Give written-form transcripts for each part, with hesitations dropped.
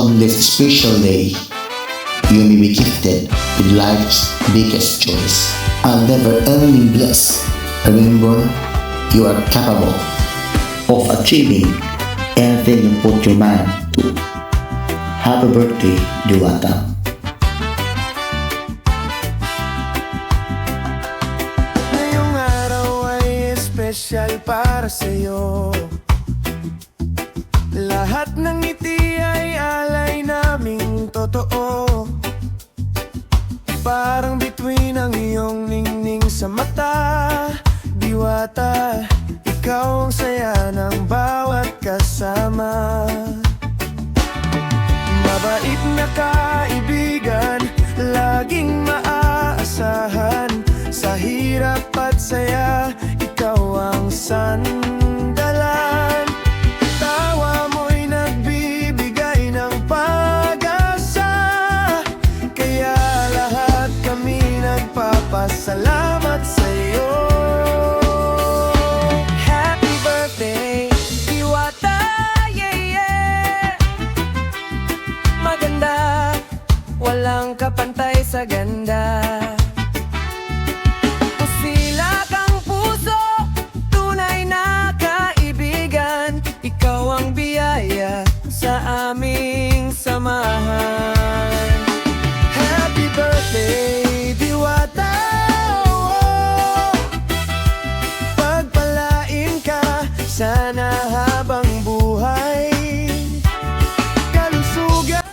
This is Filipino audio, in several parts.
On this special day, you may be gifted with life's biggest choice. A never-ending bliss. Remember, you are capable of achieving anything you put your mind to. Happy birthday, Diwata. Ngayong araw ay espesyal para sa'yo. Lahat ng ngiti ay alay naming totoo. Parang bituin ang iyong ningning sa mata. Diwata, ikaw ang saya ng bawat kasama. Mabait na kaibigan, laging maaasahan. Sa hirap at saya, ikaw ang sandalan. Tawa mo'y nagbibigay ng pag-asa. Kaya lahat kami nagpapasalamat sa'yo. Happy birthday, Diwata, yeah, yeah. Maganda, walang kapantay sa ganda. Pusila kang puso, tunay na kaibigan. Ikaw ang biyaya sa aming samahan. Happy birthday, Diwata, oh. Pagpalain ka sana habang buhay. Kalusugan.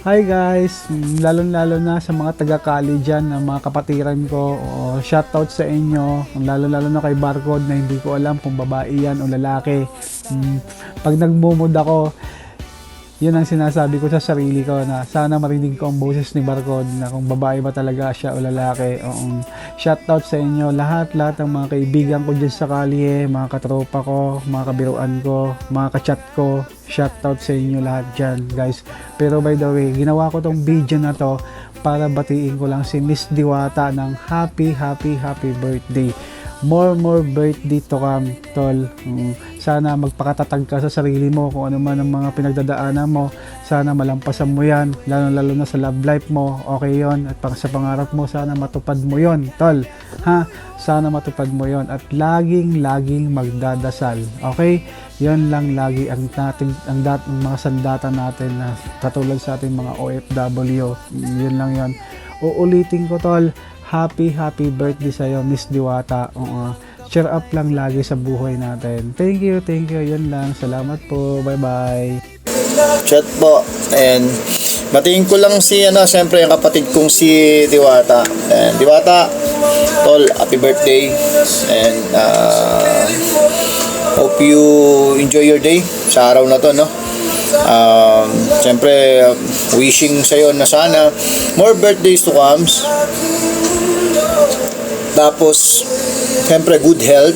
Hi guys, lalo-lalo na sa mga taga-Cali dyan, ang mga kapatiran ko, shoutout sa inyo, lalo-lalo na kay Barcode na hindi ko alam kung babae yan o lalaki. Pag nagmumod ako, yun ang sinasabi ko sa sarili ko na sana marinig ko ang boses ni Barcode na kung babae ba talaga siya o lalaki. Shoutout sa inyo lahat ng mga kaibigan ko dyan sa Cali, mga katropa ko, mga kabiruan ko, mga kachat ko. Shoutout sa inyo lahat dyan guys. Pero by the way, ginawa ko tong video na to para batiin ko lang si Miss Diwata ng happy birthday. More birthday to come, tol. Sana magpakatatag ka sa sarili mo kung ano man ang mga pinagdadaanan mo. Sana malampasan mo yan, lalo na sa love life mo. Okay yon. At sa pangarap mo, sana matupad mo yon, tol. Ha? Sana matupad mo yon. At laging magdadasal. Okay? Yon lang lagi ang mga sandata natin na katulad sa ating mga OFW. Yun lang yon. Uulitin ko, tol. Happy birthday sa'yo, Miss Diwata. Cheer up lang lagi sa buhay natin. Thank you. Yun lang. Salamat po. Bye-bye. Chat po. And batiin ko lang siyempre yung kapatid kong si Diwata. And Diwata, tol, happy birthday. And hope you enjoy your day sa araw na to, no? Siyempre, wishing sa'yo na sana more birthdays to come. Tapos, siyempre, good health.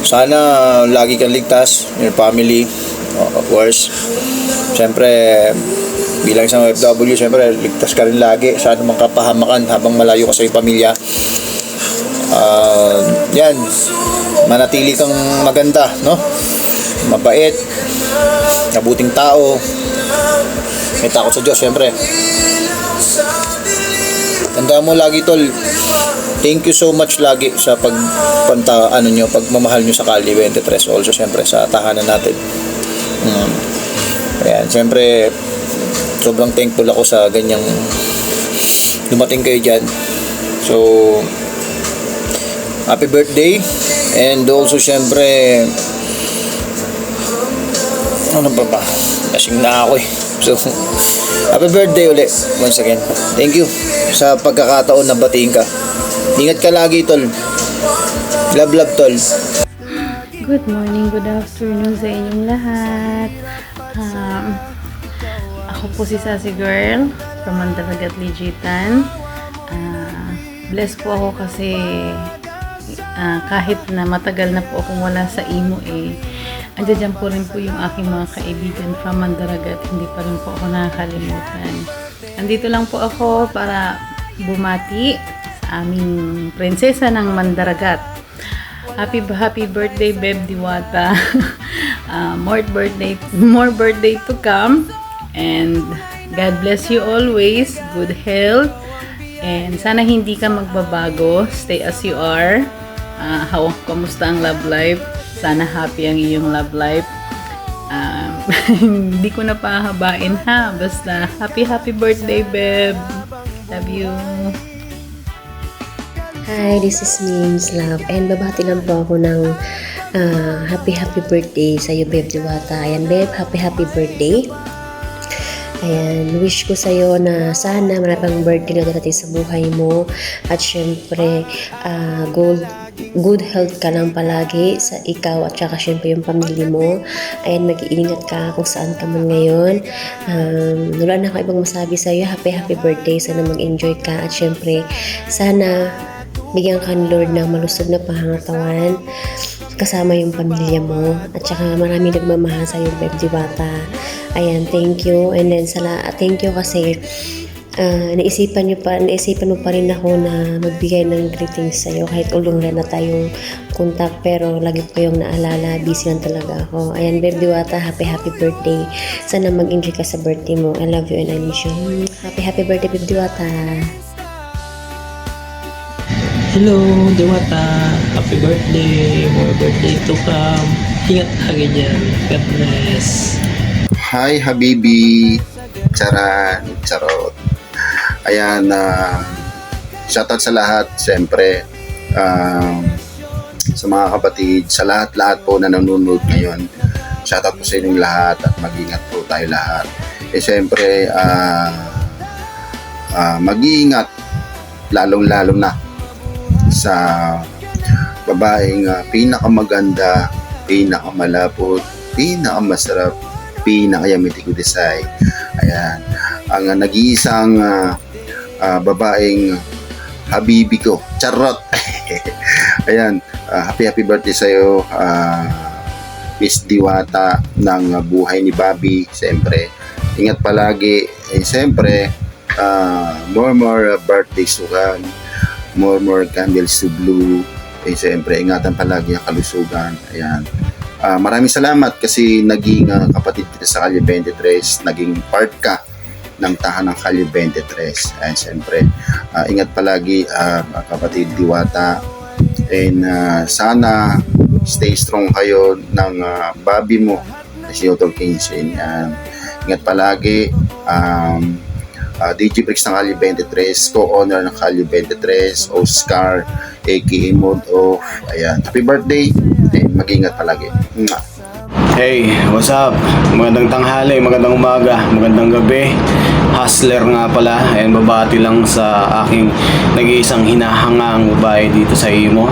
Sana lagi kang ligtas, your family, of course. Siyempre, bilang isang OFW, siyempre, ligtas ka rin lagi sa anumang kapahamakan habang malayo ka sa iyong pamilya. Yan, manatili kang maganda, no? Mabait, mabuting tao, may takot sa Diyos, siyempre. Tandaan mo lagi, tol, thank you so much lagi sa pagmamahal nyo sa Cali 23. Also, siyempre, sa tahanan natin. Ayan, siyempre, sobrang thankful ako sa ganyang dumating kayo dyan. So, happy birthday. And also, siyempre, ano ba? Lasing na ako eh. So, happy birthday ulit once again. Thank you sa pagkakataon na batiin ka. Ingat ka lagi, tol. Love, tol. Good morning, good afternoon sa inyong lahat. Ako po si Sassy Girl from Mandalagat Ligitan. Blessed po ako kasi kahit na matagal na po akong wala sa imo andyan po rin po yung aking mga kaibigan from Mandaragat. Hindi pa rin po ako nakakalimutan. Andito lang po ako para bumati sa aming prinsesa ng Mandaragat. Happy birthday, Beb Diwata. more birthday to come. And God bless you always. Good health. And sana hindi ka magbabago. Stay as you are. Kamusta ang love life? Sana happy ang iyong love life. Hindi ko na pahabain ha. Basta happy birthday, babe. Love you. Hi, this is Mims Love. And babati lang po ako ng happy birthday sa iyo, Babe Diwata. Ayan, Babe, happy birthday. Ayan, wish ko sa iyo na sana marami pang birthday na darating sa buhay mo. At syempre, good health ka lang palagi sa ikaw at saka syempre yung pamilya mo. Ayan, mag-iingat ka kung saan ka man ngayon. Wala na ako ibang masabi sa iyo. Happy birthday. Sana mag-enjoy ka. At syempre, sana bigyan ka ni Lord ng malusog na pangangatawan kasama yung pamilya mo. At saka marami nagmamahal sa iyo, Babe Diwata. Ayan, thank you. And then, thank you kasi naisipan mo pa rin ako na magbigay ng greetings sa'yo kahit ulong na tayong contact, pero lagi ko yung naalala, busy lang talaga ako. Ayan, Babe Diwata, happy birthday. Sana mag-enjoy ka sa birthday mo. I love you and I miss you. Happy birthday, Babe Diwata. Hello, Diwata. Happy birthday. More birthday to come. Ingat lagi dyan. God bless. Hi, Habibi. Charan. Charot. Ayan, shoutout sa lahat. Siyempre, sa mga kapatid, sa lahat po na nanonood ngayon. Shoutout po sa inyong lahat at mag-ingat po tayo lahat. Siyempre, mag-iingat lalong-lalo na sa babaeng pinakamaganda, pinakamalapot, pinakamasarap, pinakayamiti ko desay. Ayan, ang nag-iisang babaeng habibi ko. Charot! Ayan, happy birthday sa'yo, Miss Diwata ng buhay ni Bobby. Siyempre, ingat palagi. Siyempre, more birthdays to come. More candles to blow. Siyempre, ingatan palagi ang kalusugan. Ayan. Maraming salamat kasi naging kapatid kita sa Kalye 23, naging part ka ng tahanang Kalye 23. Ayan, siyempre, ingat palagi kapatid Diwata. And sana stay strong kayo ng Bobby mo na si Otol Kinshin. Ingat palagi. DJ Bricks ng Kalye 23, co-owner ng Kalye 23, Oscar, aka Mode Off. Ayan, happy birthday and mag-ingat palagi. Hey, what's up? Magandang tanghali, magandang umaga, magandang gabi. Hustler nga pala, and babati lang sa aking nag-iisang hinahangang babae dito sa Imo.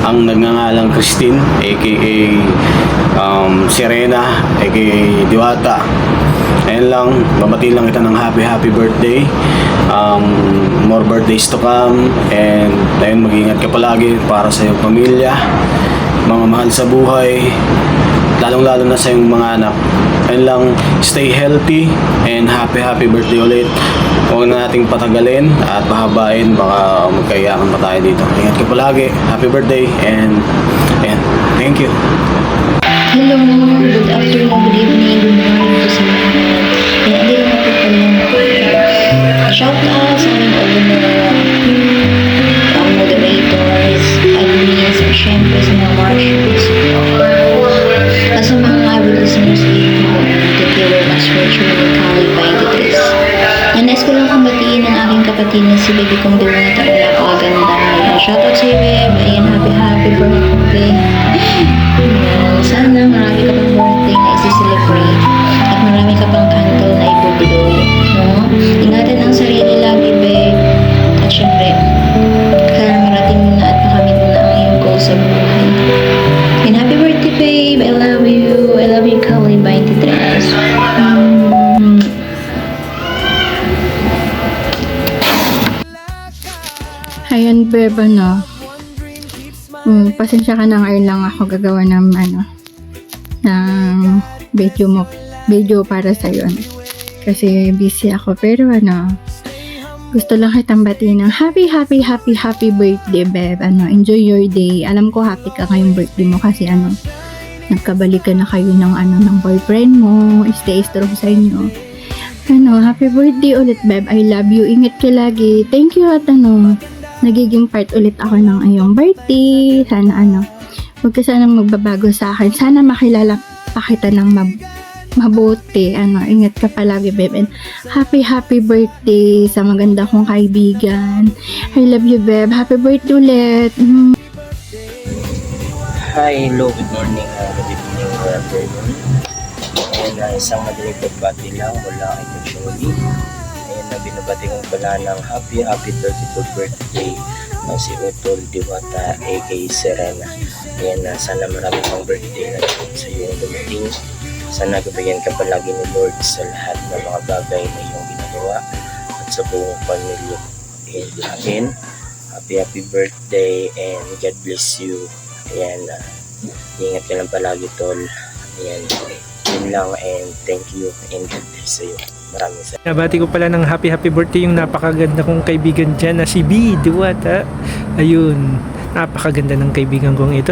Ang nagngangalang Christine, aka Serena, aka Diwata. Ayan lang, babati lang kita ng happy birthday. More birthdays to come. And ayun, mag-ingat ka palagi para sa iyong pamilya, mga mahal sa buhay, lalong-lalo na sa iyong mga anak. Ayun lang, stay healthy and happy birthday ulit. Huwag na nating patagalin at pahabain, baka magkaiyakan pa tayo dito. Ingat ka palagi, happy birthday, and thank you. Hello, good afternoon, good evening, good morning po sa mga. Hindi lang ako shout out sa aming moderators, admins, at syempre sa mga marshals. At sa mga avid listeners dito, that you were as virtually Kalye 23. Nais ko lang kamatiin ang aking kapatid na si baby kong Diwata ang napakaganda. Shout out sa iyo, babe. Ayan, happy birthday. Sana marami ka pang birthday na isi-celebrate at marami ka pang candle na ibublow, no? Ingatan ang sarili lagi, babe. At syempre, kaya marating mo na at makamit mo na ang iyong goal sa buhay. And happy birthday, babe. I love you, Kalye 23. Ayan, babe, pasensya ka na, ngayon lang ako gagawa ng ng video para sa iyo. Kasi busy ako, pero gusto lang kitang batiin ng happy birthday, babe. Enjoy your day. Alam ko happy ka ngayong birthday mo kasi nagkabalikan na kayo ng ng boyfriend mo. Stay strong sa inyo. Happy birthday ulit, Beb. I love you. Ingat ka lagi. Thank you at nagiging part ulit ako ng iyong birthday. Sana huwag ka sanang magbabago sa akin. Sana makilala pa kita ng mabuti. Ingat ka palagi, Beb. And happy birthday sa maganda kong kaibigan. I love you, Beb. Happy birthday ulit. Hi, hello, good morning, good evening, good afternoon. And isang madaling pagbati lang mula kay Coach Oli. Ayan, binabati ko pala ng happy 32nd birthday na si Utol Diwata aka Serena. Ayan, sana marami pang birthday na sa iyong dumating. Sana gabayan ka palagi ni Lord sa lahat ng mga bagay na iyong ginagawa at sa buong pamilya. And again, happy birthday and God bless you. Ayan, ingat ka lang palagi, tol. Ayan, yun lang, and thank you and God bless you. Maraming salamat. Nabati ko pala ng happy birthday yung napakaganda kong kaibigan dyan na si B. Diwata. Ayun, napakaganda ng kaibigan kong ito,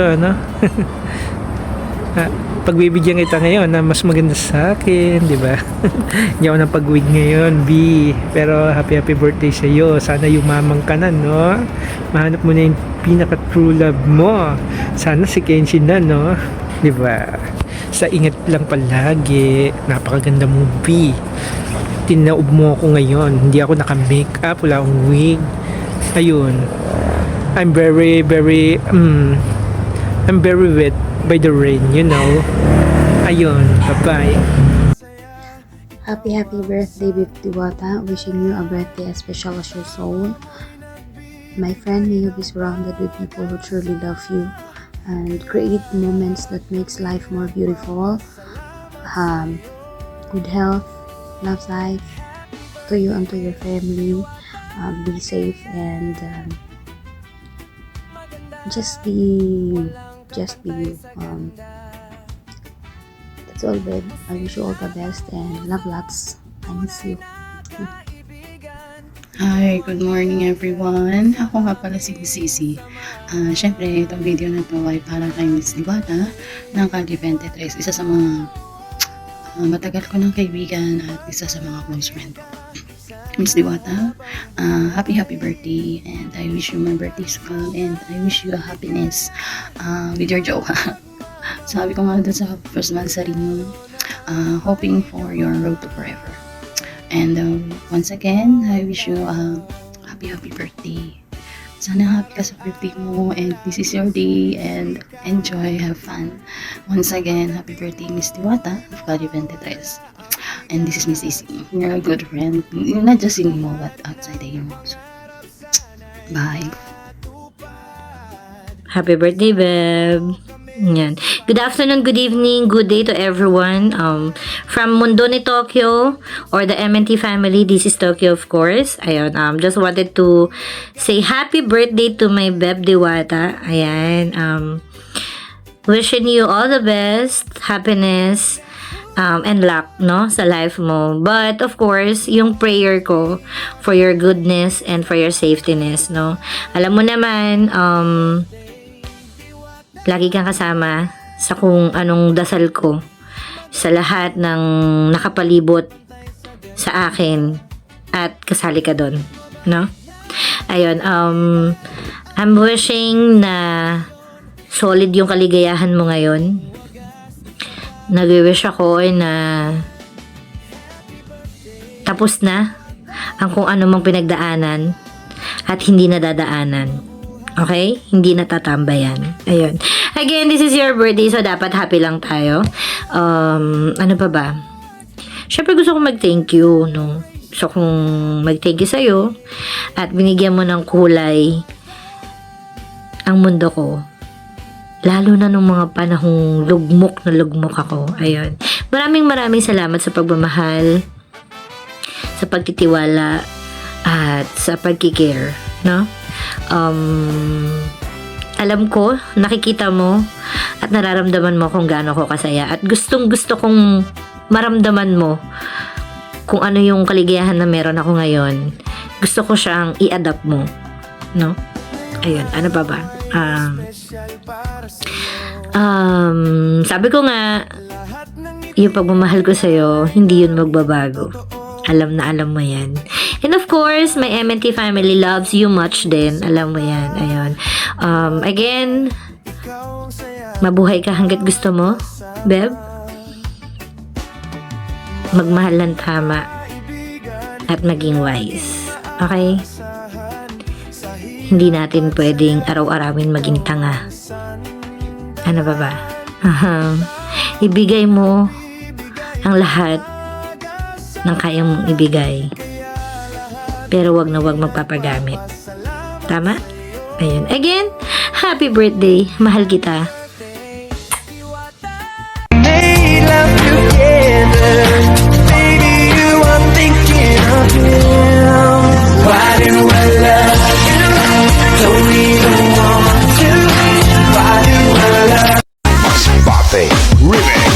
pagbibigyan kita ngayon na mas maganda sa akin, di ba? Hindi ako napag-wig ngayon, B. Pero happy birthday sa iyo. Sana yumamang ka na, no? Mahanap mo na yung pinaka true love mo. Sana si Kenshin na, no? Di ba? Sa ingat lang palagi. Napakaganda mo, B. Tinaob mo ako ngayon. Hindi ako naka-makeup, wala akong wig. Ayun. I'm very wet by the rain, you know. Ayun, bye-bye. Happy birthday, Bib Diwata. Wishing you a birthday as special as your soul. My friend, may you be surrounded with people who truly love you and create moments that makes life more beautiful. Good health, love life to you and to your family. Be safe and just be you. That's all, babe. I wish you all the best and love lots. I miss you. Hi, good morning everyone. Ako nga pala si Sisi. Syempre, itong video na to ay para kay Miss Diwata ng Calle 23. Isa sa mga matagal ko ng kaibigan at isa sa mga close friend ko. Miss Diwata, happy birthday, and I wish you my birthday to come, and I wish you a happiness with your jowa. Sabi ko nga doon sa first monthsary mo, hoping for your road to forever. And once again, I wish you a happy birthday. Sana happy ka sa birthday mo, and this is your day, and enjoy, have fun. Once again, happy birthday, Miss Diwata of Calle 23. And this is Miss Isi. You're a good friend. You're not just in mo, but outside the imo. So, bye. Happy birthday, babe. Yan. Good afternoon, good evening, good day to everyone. From Mundo ni Tokyo or the MNT family, this is Tokyo, of course. Ayun, just wanted to say happy birthday to my Beb Diwata. Ayan. Wishing you all the best, happiness, and luck, no, sa life mo. But of course, yung prayer ko for your goodness and for your safetyness, no. Alam mo naman, lagi kang kasama sa kung anong dasal ko sa lahat ng nakapalibot sa akin at kasali ka doon, no. Ayun, I'm wishing na solid yung kaligayahan mo ngayon. Nag-wish ako na tapos na ang kung ano mang pinagdaanan at hindi na dadaanan. Okay? Hindi natatambayan. Ayun. Again, this is your birthday, so dapat happy lang tayo. Ano pa ba? Syempre gusto kong mag-thank you, no? Gusto kong mag-thank you sa'yo at binigyan mo ng kulay ang mundo ko. Lalo na nung mga panahong lugmok na lugmok ako. Ayun. Maraming salamat sa pagmamahal, sa pagtitiwala, at sa pagkikare, no? Alam ko, nakikita mo, at nararamdaman mo kung gaano ko kasaya. At gustong gusto kong maramdaman mo kung ano yung kaligayahan na meron ako ngayon. Gusto ko siyang i-adapt mo, no? Ayun, ano pa ba? Sabi ko nga, yung pagmamahal ko sa'yo, hindi yun magbabago. Alam na alam mo yan. And of course, my MNT family loves you much din. Alam mo yan. Ayun. Again, mabuhay ka hanggat gusto mo, Beb. Magmahal ng tama at maging wise. Okay? Hindi natin pwedeng araw-arawin maging tanga. Ano ba? Ibigay mo ang lahat ng kaya mong ibigay. Pero wag na wag magpapagamit. Tama? Ayun. Again, happy birthday. Mahal kita. Made love together. Baby, you are thinking of him. Why do I love you? Don't even want to. Why do I love Bate Remix.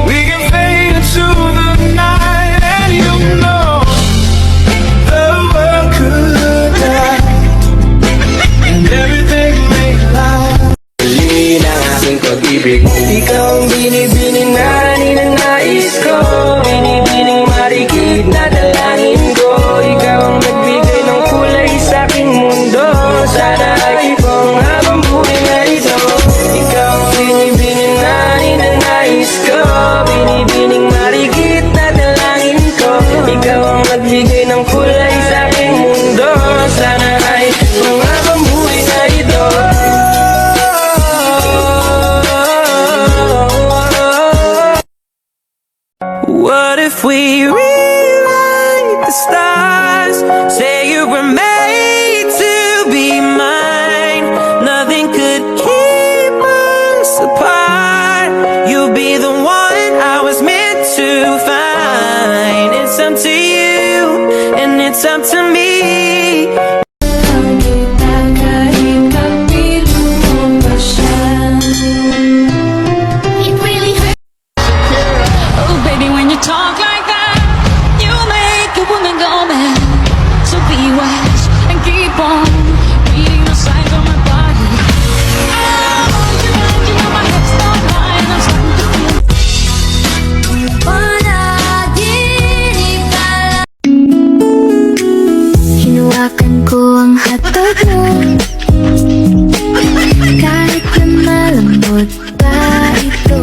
We can fade into the night, and you know the world could die, and everything may lie. Huli ng aking pag-ibig, ikaw ang binibining na ninanais ko, binibining marikit na dalangin ko. Ikaw ang nagbigay ng kulay sa aking mundo, sana ay ipong habang buhay na ito. Ikaw ang binibining na ninanais ko, binibining marikit na dalangin ko. Ikaw ang nagbigay ng kulay sa aking mundo, sana ay ipong habang buhay na ito. What if we rewrite the stars? Say you were made to be mine. Nothing could keep us apart. You'll be the one I was meant to find. It's up to you, and it's up to me. It really hurts. Oh, baby, when you talk like that, you make a woman go mad. So be wise and keep on reading the signs on my body. Oh, you know my hips don't lie, and I'm starting to feel. Panaginip ka lang. Hinawakan ko ang hotdog mo. Kahit na malambot pa ito.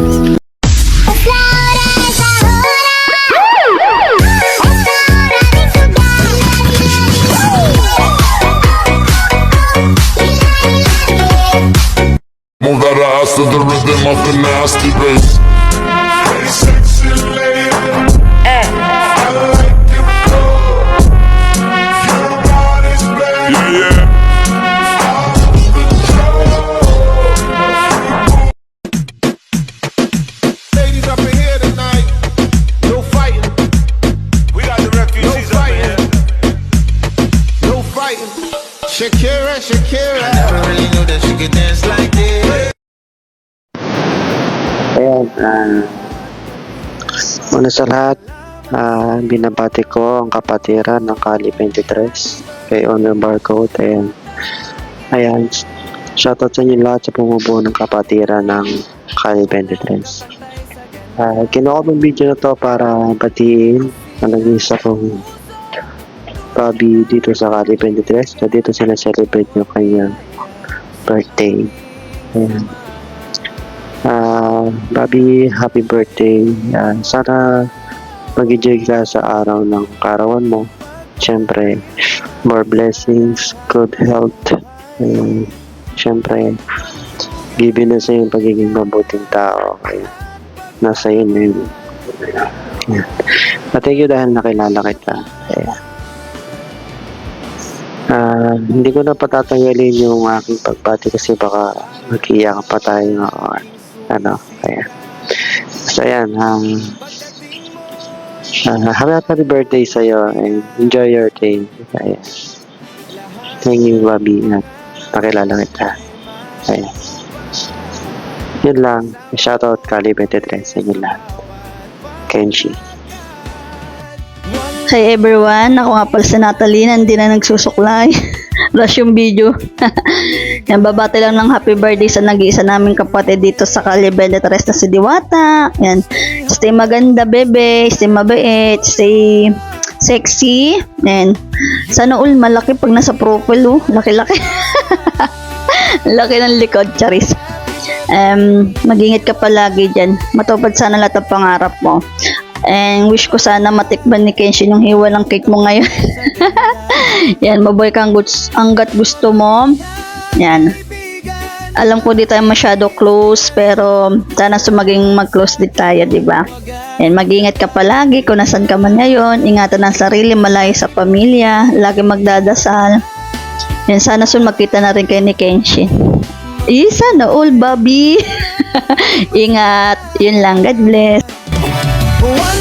Move that ass to the rhythm of the nasty bass. Hey, sexy lady. I like you, bro. Your body's baby. Yeah. Ladies up in here tonight. No fighting. We got the refugees up in here. No fighting. Shakira, Shakira. I never really knew that she could dance like this. Ayan, una sa lahat, binabati ko ang kapatiran ng Kali 23 kay Honor Barcode. Ayan, shoutout sa inyo lahat sa bumubuo ng kapatiran ng Kali 23. Kinuha ko yung video na to para batiin ang nag-isa kong Bobby dito sa Kali 23 na dito sila celebrate yung kanyang birthday. Ayan. Bobby, happy birthday. Sana mag-enjoy ka sa araw ng karawan mo. Siyempre, more blessings, good health. Siyempre, given na sa yung pagiging mabuting tao. Nasa iyo na yun. Thank you dahil nakilala kita. Hindi ko na patatanggalin yung aking pagbati kasi baka mag-iyak pa tayo. So ayan, happy birthday sa'yo and enjoy your day. Thank you, Bobby, na nakilala kita. Ayan. Yun lang. Shoutout Kali 23 sa inyo lahat. Kenshi. Hi everyone, ako nga pala si Natalie, hindi na nagsusuklay. Rush yung video. Yan, babati lang ng happy birthday sa nag-iisa naming kapatid dito sa Kali 23 na si Diwata. Yan, stay maganda bebe, stay mabait, stay sexy. Yan, sana all malaki pag nasa profile, oh. Laki-laki. Laki ng likod, charis. Mag-ingat ka palagi dyan. Matupad sana lahat ng pangarap mo. And wish ko sana matikman ni Kenshin yung hiwa ng cake mo ngayon. Yan, mabuhay kang hanggat gusto mo. Yan. Alam ko di tayo masyado close, pero sana maging mag-close din tayo, di ba? Yan, mag-ingat ka palagi kung nasan ka man ngayon. Ingatan ang sarili, malayo sa pamilya. Lagi magdadasal. Yan, sana magkita na rin kayo ni Kenshin. Sana all, Bobby. Ingat. Yun lang. God bless. One